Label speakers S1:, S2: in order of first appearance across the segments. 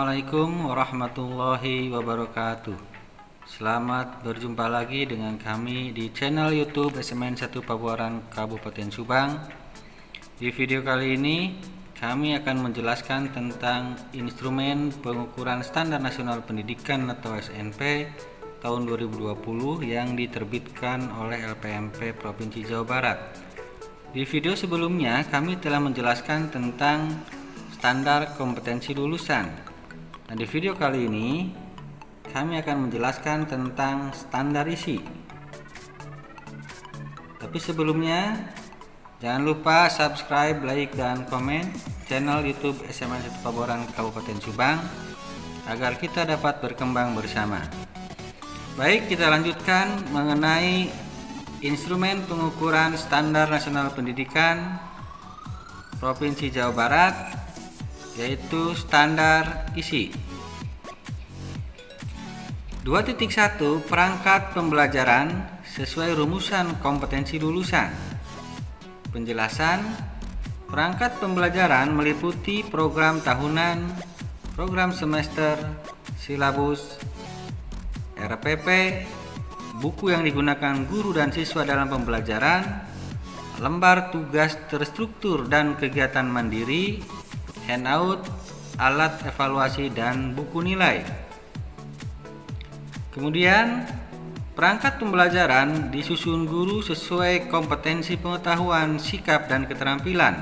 S1: Assalamualaikum warahmatullahi wabarakatuh. Selamat berjumpa lagi dengan kami di channel YouTube SMN 1 Pabuaran Kabupaten Subang. Di video kali ini kami akan menjelaskan tentang instrumen pengukuran standar nasional pendidikan atau SNP tahun 2020 yang diterbitkan oleh LPMP Provinsi Jawa Barat. Di video sebelumnya kami telah menjelaskan tentang standar kompetensi lulusan. Nah, di video kali ini kami akan menjelaskan tentang standar isi. Tapi sebelumnya jangan lupa subscribe, like, dan komen channel YouTube SMN 1 Pabuaran Kabupaten Subang agar kita dapat berkembang bersama. Baik, kita lanjutkan mengenai instrumen pengukuran standar nasional pendidikan Provinsi Jawa Barat, yaitu standar isi. 2.1 Perangkat pembelajaran sesuai rumusan kompetensi lulusan. Penjelasan: perangkat pembelajaran meliputi program tahunan, program semester, silabus, RPP, buku yang digunakan guru dan siswa dalam pembelajaran, lembar tugas terstruktur dan kegiatan mandiri, handout, alat evaluasi, dan buku nilai. Kemudian, perangkat pembelajaran disusun guru sesuai kompetensi pengetahuan, sikap, dan keterampilan,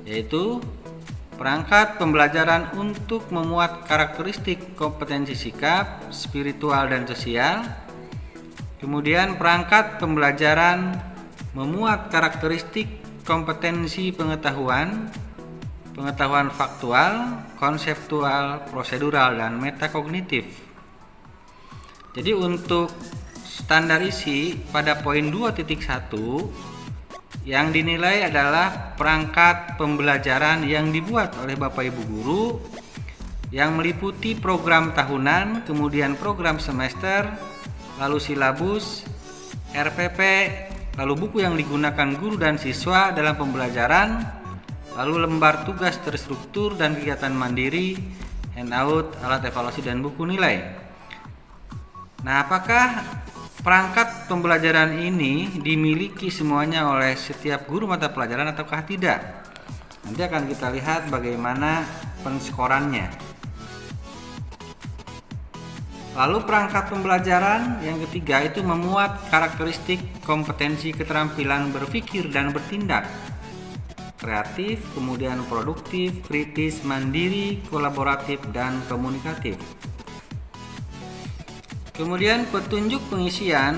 S1: yaitu perangkat pembelajaran untuk memuat karakteristik kompetensi sikap, spiritual, dan sosial. Kemudian, perangkat pembelajaran memuat karakteristik kompetensi pengetahuan faktual, konseptual, prosedural, dan metakognitif. Jadi untuk standar isi pada poin 2.1 yang dinilai adalah perangkat pembelajaran yang dibuat oleh Bapak Ibu guru yang meliputi program tahunan, kemudian program semester, lalu silabus, RPP, lalu buku yang digunakan guru dan siswa dalam pembelajaran, lalu lembar tugas terstruktur dan kegiatan mandiri, handout, alat evaluasi, dan buku nilai. Nah, apakah perangkat pembelajaran ini dimiliki semuanya oleh setiap guru mata pelajaran ataukah tidak? Nanti akan kita lihat bagaimana penskorannya. Lalu perangkat pembelajaran yang ketiga itu memuat karakteristik kompetensi keterampilan berpikir dan bertindak, kreatif, kemudian produktif, kritis, mandiri, kolaboratif, dan komunikatif. Kemudian petunjuk pengisian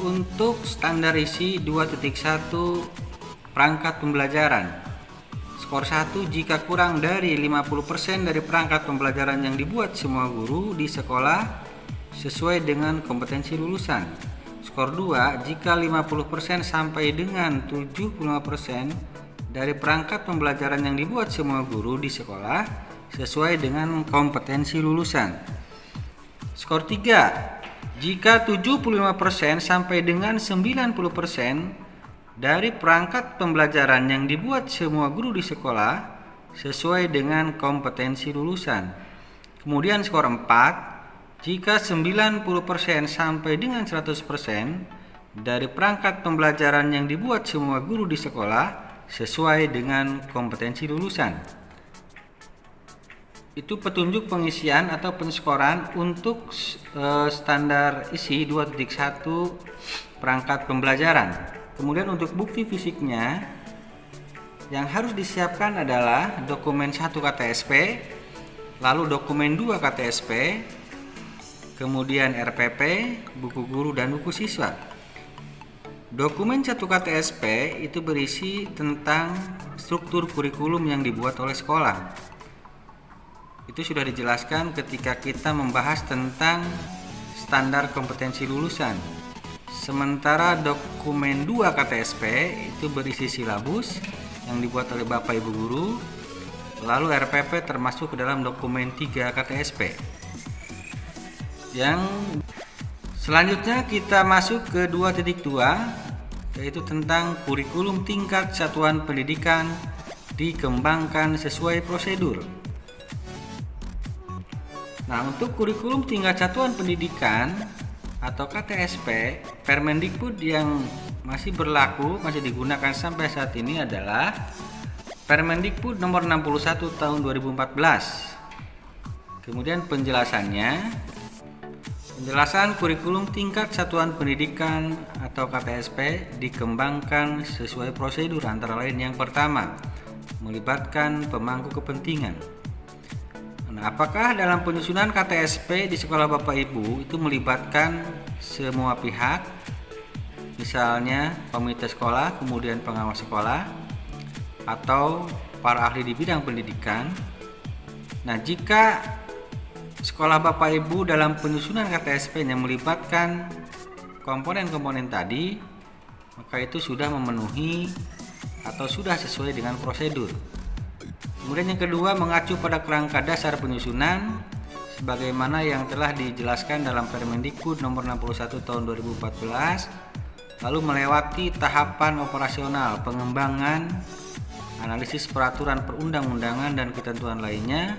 S1: untuk standar isi 2.1 perangkat pembelajaran. Skor 1 jika kurang dari 50% dari perangkat pembelajaran yang dibuat semua guru di sekolah sesuai dengan kompetensi lulusan. Skor 2 jika 50% sampai dengan 75% dari perangkat pembelajaran yang dibuat semua guru di sekolah sesuai dengan kompetensi lulusan. Skor 3 jika 75% sampai dengan 90% dari perangkat pembelajaran yang dibuat semua guru di sekolah sesuai dengan kompetensi lulusan. Kemudian skor 4 jika 90% sampai dengan 100% dari perangkat pembelajaran yang dibuat semua guru di sekolah sesuai dengan kompetensi lulusan. Itu petunjuk pengisian atau penskoran untuk standar isi 2.1 perangkat pembelajaran. Kemudian untuk bukti fisiknya yang harus disiapkan adalah dokumen 1 KTSP, lalu dokumen 2 KTSP, kemudian RPP, buku guru, dan buku siswa. Dokumen 1 KTSP itu berisi tentang struktur kurikulum yang dibuat oleh sekolah. Itu sudah dijelaskan ketika kita membahas tentang standar kompetensi lulusan. Sementara dokumen 2 KTSP itu berisi silabus yang dibuat oleh Bapak Ibu guru, lalu RPP termasuk ke dalam dokumen 3 KTSP. Yang selanjutnya kita masuk ke 2.2, yaitu tentang kurikulum tingkat satuan pendidikan dikembangkan sesuai prosedur. Nah, untuk kurikulum tingkat satuan pendidikan atau KTSP, Permendikbud yang masih berlaku, masih digunakan sampai saat ini adalah Permendikbud nomor 61 tahun 2014. Kemudian penjelasan kurikulum tingkat satuan pendidikan atau KTSP dikembangkan sesuai prosedur, antara lain yang pertama, melibatkan pemangku kepentingan. Nah, apakah dalam penyusunan KTSP di sekolah Bapak Ibu itu melibatkan semua pihak, misalnya komite sekolah, kemudian pengawas sekolah, atau para ahli di bidang pendidikan? Nah, jika sekolah Bapak Ibu dalam penyusunan KTSP-nya melibatkan komponen-komponen tadi, maka itu sudah memenuhi atau sudah sesuai dengan prosedur. Kemudian yang kedua, mengacu pada kerangka dasar penyusunan sebagaimana yang telah dijelaskan dalam Permendikbud nomor 61 tahun 2014, lalu melewati tahapan operasional, pengembangan, analisis peraturan perundang-undangan dan ketentuan lainnya,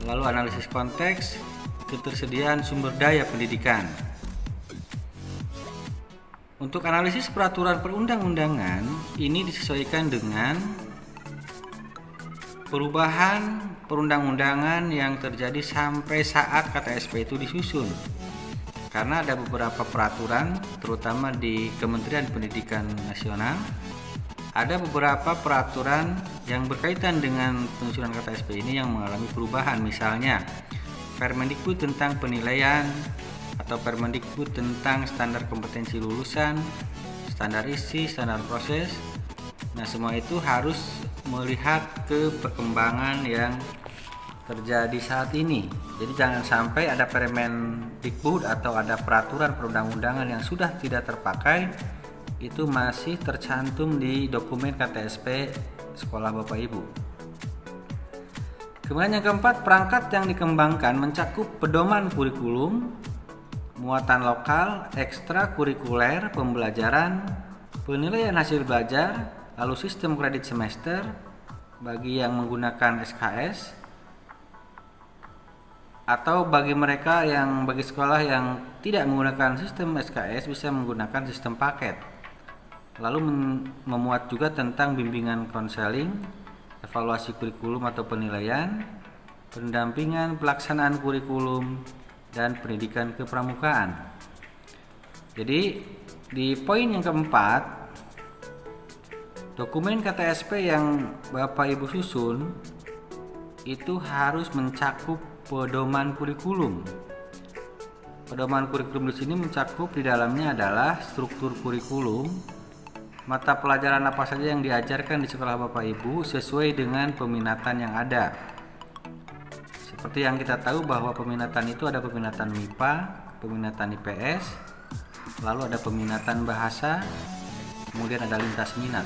S1: lalu analisis konteks, ketersediaan sumber daya pendidikan. Untuk analisis peraturan perundang-undangan ini disesuaikan dengan perubahan perundang-undangan yang terjadi sampai saat KTSP itu disusun. Karena ada beberapa peraturan, terutama di Kementerian Pendidikan Nasional, ada beberapa peraturan yang berkaitan dengan penyusunan KTSP ini yang mengalami perubahan. Misalnya Permendikbud tentang penilaian atau Permendikbud tentang standar kompetensi lulusan, standar isi, standar proses. Nah, semua itu harus melihat ke perkembangan yang terjadi saat ini. Jadi jangan sampai ada Permendikbud atau ada peraturan perundang-undangan yang sudah tidak terpakai itu masih tercantum di dokumen KTSP sekolah Bapak Ibu. Kemudian yang keempat, perangkat yang dikembangkan mencakup pedoman kurikulum, muatan lokal, ekstrakurikuler, pembelajaran, penilaian hasil belajar, lalu sistem kredit semester bagi yang menggunakan SKS, atau bagi sekolah yang tidak menggunakan sistem SKS bisa menggunakan sistem paket. Lalu memuat juga tentang bimbingan konseling, evaluasi kurikulum atau penilaian, pendampingan pelaksanaan kurikulum, dan pendidikan kepramukaan. Jadi di poin yang keempat, dokumen KTSP yang Bapak Ibu susun itu harus mencakup pedoman kurikulum. Pedoman kurikulum di sini mencakup di dalamnya adalah struktur kurikulum, mata pelajaran apa saja yang diajarkan di sekolah Bapak Ibu sesuai dengan peminatan yang ada. Seperti yang kita tahu bahwa peminatan itu ada peminatan MIPA, peminatan IPS, lalu ada peminatan bahasa, kemudian ada lintas minat.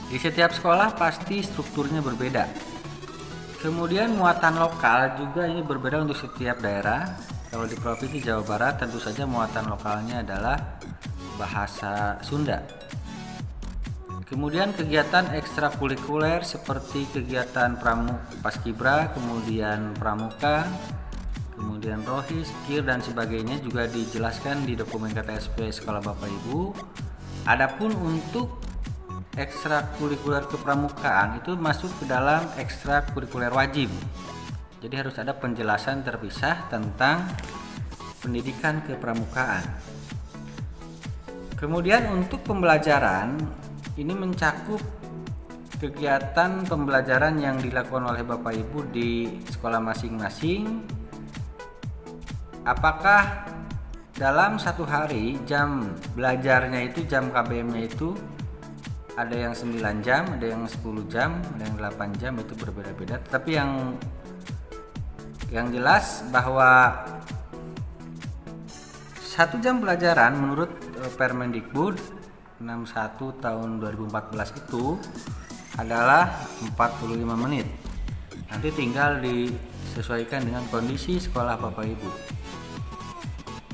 S1: Di setiap sekolah pasti strukturnya berbeda. Kemudian muatan lokal juga ini berbeda untuk setiap daerah. Kalau di Provinsi Jawa Barat tentu saja muatan lokalnya adalah bahasa Sunda. Kemudian kegiatan ekstrakurikuler seperti kegiatan Paskibra, kemudian Pramuka, kemudian Rohis, KIR dan sebagainya juga dijelaskan di dokumen KTSP sekolah Bapak Ibu. Adapun untuk ekstrakurikuler kepramukaan itu masuk ke dalam ekstrakurikuler wajib. Jadi harus ada penjelasan terpisah tentang pendidikan kepramukaan. Kemudian untuk pembelajaran ini mencakup kegiatan pembelajaran yang dilakukan oleh Bapak Ibu di sekolah masing-masing. Apakah dalam satu hari jam belajarnya itu, jam KBM-nya itu ada yang 9 jam, ada yang 10 jam, ada yang 8 jam, itu berbeda-beda. Tetapi yang jelas bahwa 1 jam pelajaran menurut Permendikbud 61 tahun 2014 itu adalah 45 menit. Nanti tinggal disesuaikan dengan kondisi sekolah Bapak Ibu.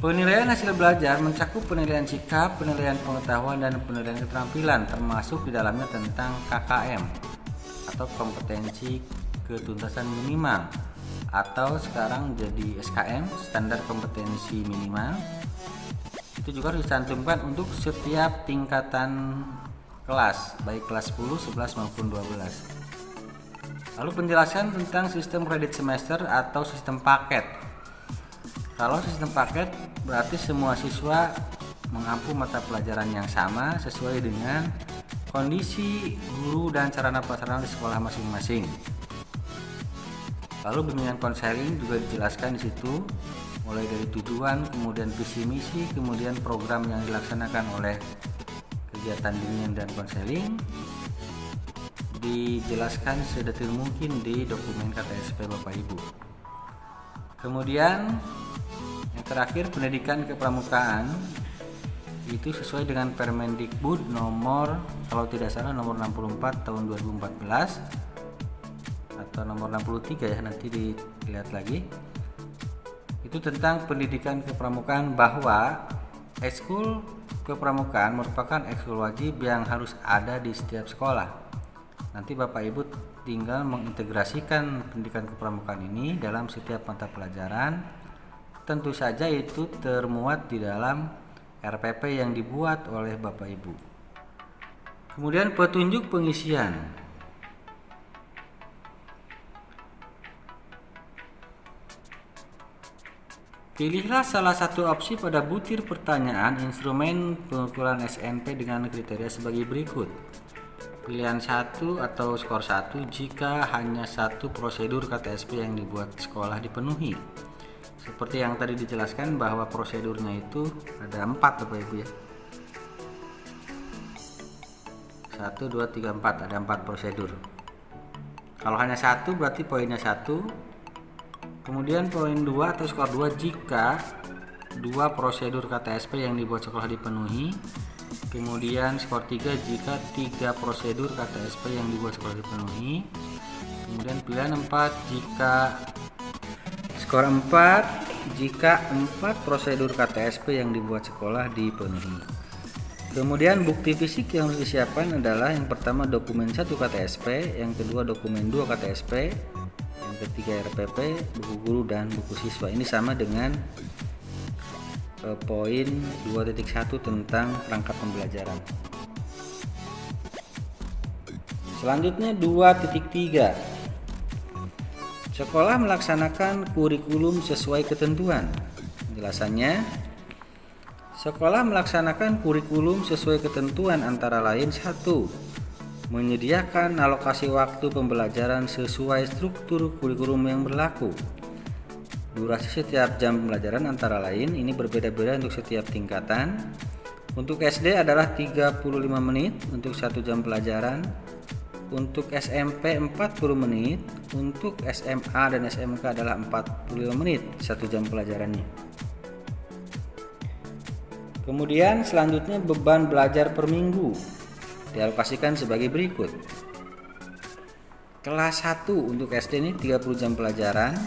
S1: Penilaian hasil belajar mencakup penilaian sikap, penilaian pengetahuan, dan penilaian keterampilan, termasuk di dalamnya tentang KKM atau kompetensi ketuntasan minimal atau sekarang jadi SKM, standar kompetensi minimal. Itu juga harus dicantumkan untuk setiap tingkatan kelas, baik kelas 10, 11 maupun 12. Lalu penjelasan tentang sistem kredit semester atau sistem paket. Kalau sistem paket berarti semua siswa mengampu mata pelajaran yang sama sesuai dengan kondisi guru dan sarana prasarana di sekolah masing-masing. Lalu bimbingan konseling juga dijelaskan di situ, mulai dari tujuan, kemudian visi misi, kemudian program yang dilaksanakan oleh kegiatan bimbingan dan konseling, dijelaskan sedetail mungkin di dokumen KTSP Bapak Ibu. Kemudian yang terakhir, pendidikan kepramukaan itu sesuai dengan Permendikbud nomor, kalau tidak salah nomor 64 tahun 2014 atau nomor 63 ya, nanti dilihat lagi. Itu tentang pendidikan kepramukaan, bahwa ekskul kepramukaan merupakan ekskul wajib yang harus ada di setiap sekolah. Nanti Bapak Ibu tinggal mengintegrasikan pendidikan kepramukaan ini dalam setiap mata pelajaran. Tentu saja itu termuat di dalam RPP yang dibuat oleh Bapak Ibu. Kemudian petunjuk pengisian. Pilihlah salah satu opsi pada butir pertanyaan instrumen pengukuran SNP dengan kriteria sebagai berikut. Pilihan 1 atau skor 1 jika hanya satu prosedur KTSP yang dibuat sekolah dipenuhi. Seperti yang tadi dijelaskan bahwa prosedurnya itu ada 4 Bapak Ibu ya. 1, 2, 3, 4, ada 4 prosedur. Kalau hanya satu berarti poinnya 1. Kemudian poin 2 atau skor 2 jika 2 prosedur KTSP yang dibuat sekolah dipenuhi. Kemudian skor 3 jika 3 prosedur KTSP yang dibuat sekolah dipenuhi. Kemudian pilihan 4 jika skor 4 jika 4 prosedur KTSP yang dibuat sekolah dipenuhi. Kemudian bukti fisik yang harus disiapkan adalah yang pertama dokumen 1 KTSP, yang kedua dokumen 2 KTSP, yang ketiga RPP, buku guru dan buku siswa. Ini sama dengan poin 2.1 tentang perangkat pembelajaran. Selanjutnya 2.3. Sekolah melaksanakan kurikulum sesuai ketentuan. Penjelasannya, sekolah melaksanakan kurikulum sesuai ketentuan antara lain 1. Menyediakan alokasi waktu pembelajaran sesuai struktur kurikulum yang berlaku. Durasi setiap jam pembelajaran antara lain ini berbeda-beda untuk setiap tingkatan. Untuk SD adalah 35 menit untuk 1 jam pelajaran. Untuk SMP 40 menit, untuk SMA dan SMK adalah 45 menit 1 jam pelajarannya. Kemudian selanjutnya beban belajar per minggu dialokasikan sebagai berikut. Kelas 1 untuk SD ini 30 jam pelajaran,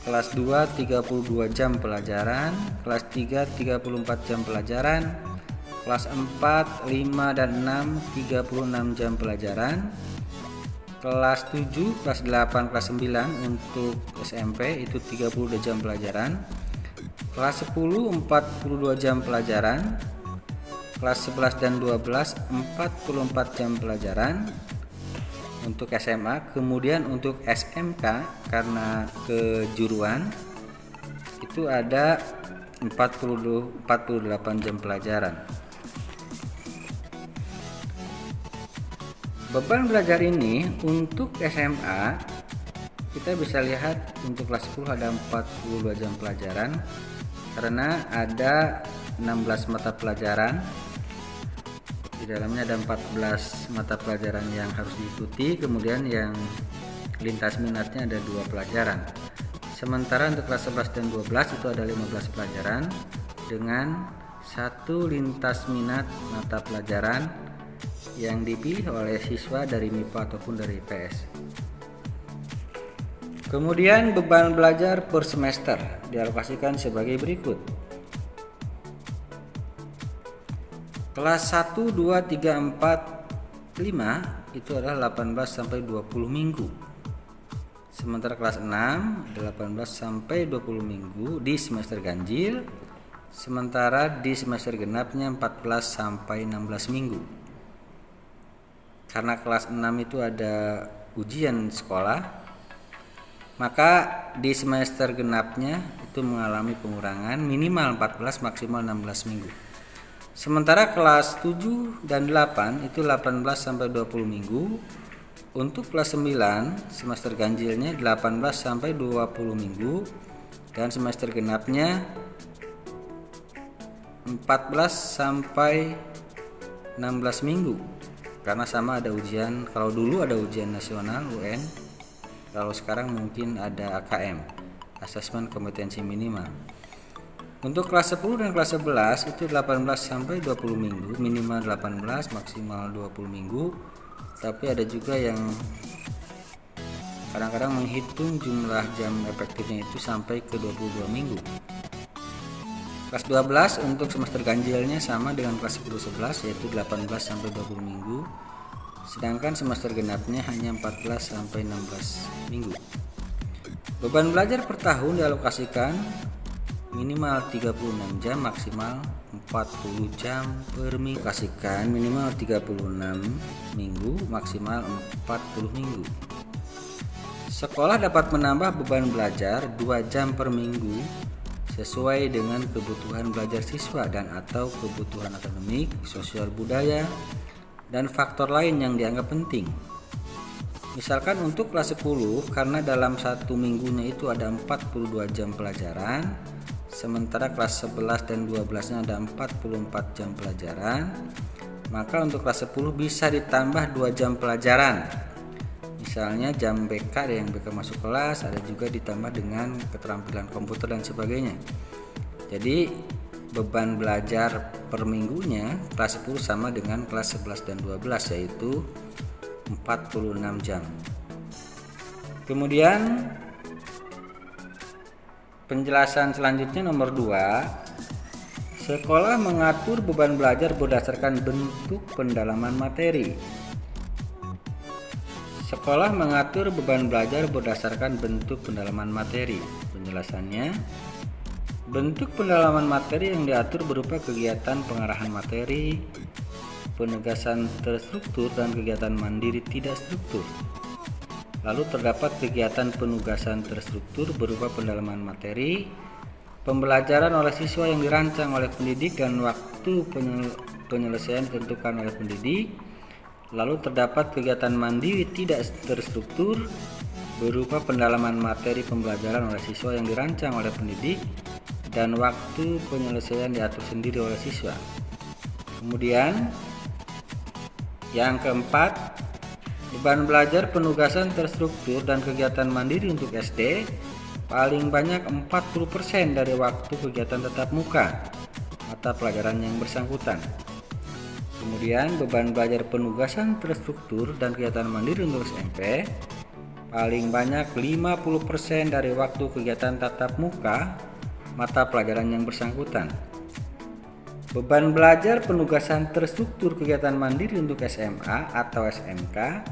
S1: kelas 2 32 jam pelajaran, kelas 3 34 jam pelajaran, kelas 4, 5, dan 6 36 jam pelajaran, kelas 7, kelas 8, kelas 9 untuk SMP itu 32 jam pelajaran, kelas 10 42 jam pelajaran, kelas 11 dan 12 44 jam pelajaran untuk SMA. Kemudian untuk SMK karena kejuruan itu ada 48 jam pelajaran. Beban belajar ini untuk SMA kita bisa lihat untuk kelas 10 ada 42 jam pelajaran karena ada 16 mata pelajaran. Di dalamnya ada 14 mata pelajaran yang harus diikuti, kemudian yang lintas minatnya ada 2 pelajaran. Sementara untuk kelas 11 dan 12 itu ada 15 pelajaran dengan 1 lintas minat mata pelajaran yang dipilih oleh siswa dari MIPA ataupun dari IPS. Kemudian beban belajar per semester dialokasikan sebagai berikut. Kelas 1, 2, 3, 4, 5 itu adalah 18 sampai 20 minggu. Sementara kelas 6 18 sampai 20 minggu di semester ganjil, sementara di semester genapnya 14 sampai 16 minggu. Karena kelas 6 itu ada ujian sekolah, maka di semester genapnya itu mengalami pengurangan minimal 14 maksimal 16 minggu. Sementara kelas 7 dan 8 itu 18 sampai 20 minggu. Untuk kelas 9 semester ganjilnya 18 sampai 20 minggu dan semester genapnya 14 sampai 16 minggu. Karena sama ada ujian, kalau dulu ada ujian nasional UN, kalau sekarang mungkin ada AKM, asesmen kompetensi minimal. Untuk kelas 10 dan kelas 11 itu 18 sampai 20 minggu, minimal 18 maksimal 20 minggu. Tapi ada juga yang kadang-kadang menghitung jumlah jam efektifnya itu sampai ke 22 minggu. Kelas 12 untuk semester ganjilnya sama dengan kelas 10-11 yaitu 18 sampai 20 minggu. Sedangkan semester genapnya hanya 14 sampai 16 minggu. Beban belajar per tahun dialokasikan minimal 36 jam maksimal 40 jam per minggu. Kasihkan minimal 36 minggu maksimal 40 minggu. Sekolah dapat menambah beban belajar 2 jam per minggu sesuai dengan kebutuhan belajar siswa dan atau kebutuhan akademik, sosial budaya, dan faktor lain yang dianggap penting. Misalkan untuk kelas 10 karena dalam satu minggunya itu ada 42 jam pelajaran, sementara kelas 11 dan 12 nya ada 44 jam pelajaran, maka untuk kelas 10 bisa ditambah 2 jam pelajaran. Misalnya jam BK, ada yang BK masuk kelas, ada juga ditambah dengan keterampilan komputer dan sebagainya. Jadi beban belajar per minggunya kelas 10 sama dengan kelas 11 dan 12 yaitu 46 jam. Kemudian penjelasan selanjutnya nomor 2. Sekolah mengatur beban belajar berdasarkan bentuk pendalaman materi. Sekolah mengatur beban belajar berdasarkan bentuk pendalaman materi. Penjelasannya, bentuk pendalaman materi yang diatur berupa kegiatan pengarahan materi, penegasan terstruktur, dan kegiatan mandiri tidak struktur. Lalu terdapat kegiatan penugasan terstruktur berupa pendalaman materi, pembelajaran oleh siswa yang dirancang oleh pendidik dan waktu penyelesaian ditentukan oleh pendidik. Lalu terdapat kegiatan mandiri tidak terstruktur berupa pendalaman materi pembelajaran oleh siswa yang dirancang oleh pendidik dan waktu penyelesaian diatur sendiri oleh siswa. Kemudian yang keempat, beban belajar penugasan terstruktur dan kegiatan mandiri untuk SD paling banyak 40% dari waktu kegiatan tatap muka mata pelajaran yang bersangkutan. Kemudian beban belajar penugasan terstruktur dan kegiatan mandiri untuk SMP paling banyak 50% dari waktu kegiatan tatap muka mata pelajaran yang bersangkutan. Beban belajar penugasan terstruktur kegiatan mandiri untuk SMA atau SMK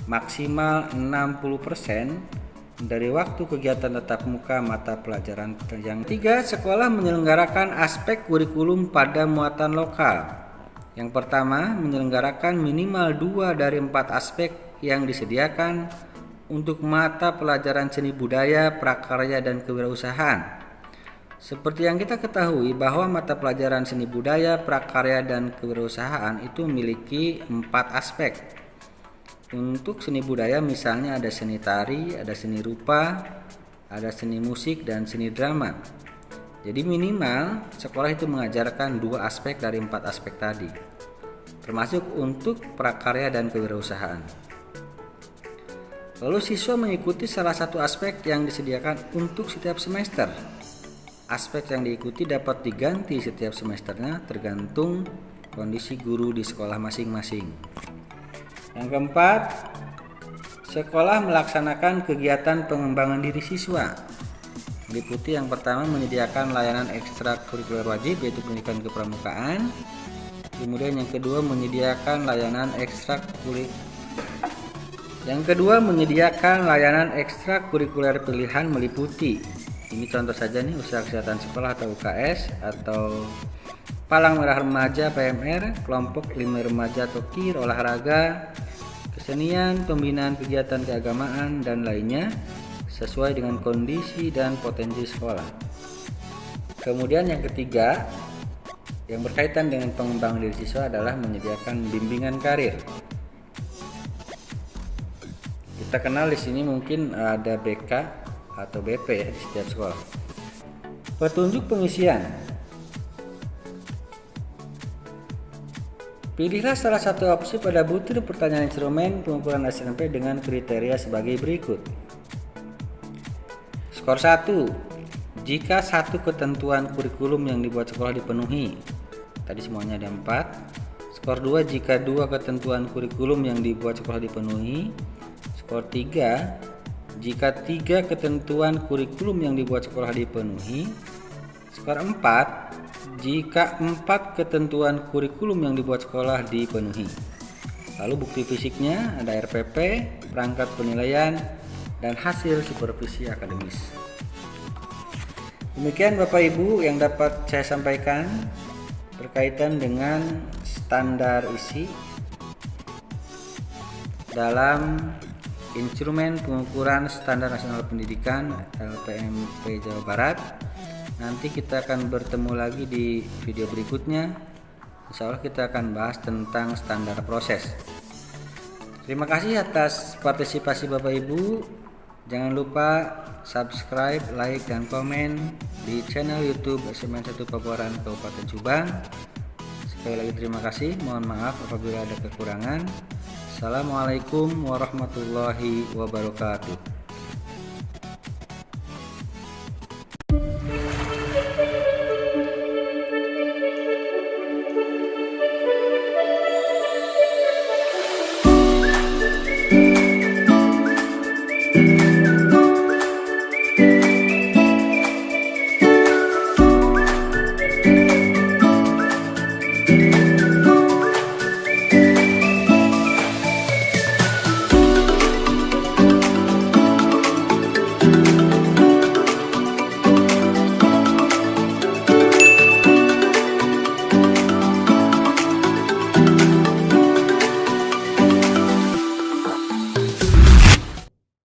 S1: maksimal 60% dari waktu kegiatan tatap muka mata pelajaran. Yang ketiga, sekolah menyelenggarakan aspek kurikulum pada muatan lokal. Yang pertama, menyelenggarakan minimal 2 dari 4 aspek yang disediakan untuk mata pelajaran seni budaya, prakarya, dan kewirausahaan. Seperti yang kita ketahui bahwa mata pelajaran seni budaya, prakarya, dan kewirausahaan itu memiliki 4 aspek. Untuk seni budaya misalnya ada seni tari, ada seni rupa, ada seni musik, dan seni drama. Jadi minimal sekolah itu mengajarkan 2 aspek dari 4 aspek tadi, termasuk untuk prakarya dan kewirausahaan. Lalu siswa mengikuti salah satu aspek yang disediakan untuk setiap semester. Aspek yang diikuti dapat diganti setiap semesternya tergantung kondisi guru di sekolah masing-masing. Yang keempat, sekolah melaksanakan kegiatan pengembangan diri siswa. Meliputi yang pertama menyediakan layanan ekstrakurikuler wajib yaitu pendidikan kepramukaan. Kemudian yang kedua menyediakan layanan Yang kedua, menyediakan layanan ekstrakurikuler pilihan meliputi, ini contoh saja nih, usaha kesehatan sekolah atau UKS, atau Palang Merah Remaja PMR, kelompok ilmu remaja atau KIR, olahraga, kesenian, pembinaan kegiatan keagamaan, dan lainnya sesuai dengan kondisi dan potensi sekolah. Kemudian yang ketiga, yang berkaitan dengan pengembangan diri siswa adalah menyediakan bimbingan karir. Kita kenal di sini mungkin ada BK atau BP ya di setiap sekolah. Petunjuk pengisian. Pilihlah salah satu opsi pada butir pertanyaan instrumen pengukuran SNMP dengan kriteria sebagai berikut. Skor 1. Jika satu ketentuan kurikulum yang dibuat sekolah dipenuhi. Tadi semuanya ada 4. Skor 2. Jika 2 ketentuan kurikulum yang dibuat sekolah dipenuhi. Skor 3. Jika 3 ketentuan kurikulum yang dibuat sekolah dipenuhi. Skor 4. Jika 4 ketentuan kurikulum yang dibuat sekolah dipenuhi. Lalu bukti fisiknya ada RPP, perangkat penilaian, dan hasil supervisi akademis. Demikian Bapak Ibu yang dapat saya sampaikan berkaitan dengan standar isi dalam Instrumen Pengukuran Standar Nasional Pendidikan LPMP Jawa Barat. Nanti kita akan bertemu lagi di video berikutnya. Insya Allah kita akan bahas tentang standar proses. Terima kasih atas partisipasi Bapak Ibu. Jangan lupa subscribe, like, dan komen di channel YouTube SMN 1 Pabuaran Kabupaten Subang. Sekali lagi terima kasih. Mohon maaf apabila ada kekurangan. Assalamualaikum warahmatullahi wabarakatuh.